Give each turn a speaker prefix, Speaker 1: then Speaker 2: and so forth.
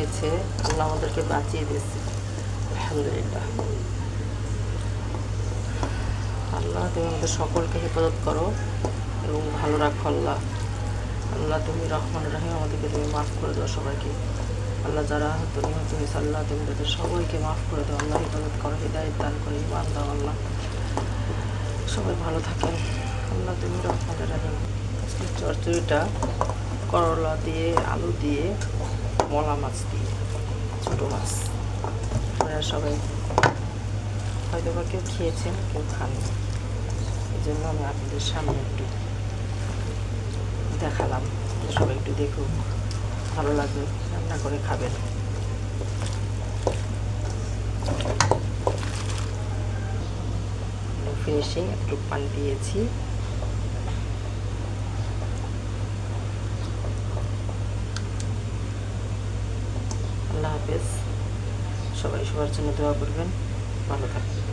Speaker 1: হয়েছে, আল্লাহ আমাদেরকে বাঁচিয়ে দিয়েছে, আলহামদুলিল্লাহ। আল্লাহ তুমি আমাদের সকলকে হেফাজত করো এবং ভালো রাখো। আল্লাহ আল্লাহ তুমি রহমান রাহিম, আমাদেরকে তুমি মাফ করে দাও সবাইকে। আল্লাহ যারা হয়তো নিহত হয়েছে, আল্লাহ তুমি তাদের সবাইকে মাফ করে দাও। আল্লাহ হেফাজত করো, হৃদায়ত দান করে ইমান দাও। আল্লাহ সবাই ভালো থাকেন। আল্লাহ তুমি রহমান রাহিম। আজকে চচ্চড়িটা করলা দিয়ে, আলু দিয়ে, মলা মাছ দিয়ে, ছোটো মাছ। আপনারা সবাই হয়তো বা কেউ খেয়েছেন, কেউ খাননি, এই জন্য আমি আপনাদের সামনে একটু দেখালাম, সবাই একটু দেখুক, ভালো লাগবে, রান্না করে খাবেন। ফিনিশিং একটু পানি দিয়েছি। আল্লাহ হাফেজ। সবাই সবার জন্য দোয়া করবেন, ভালো থাকবেন।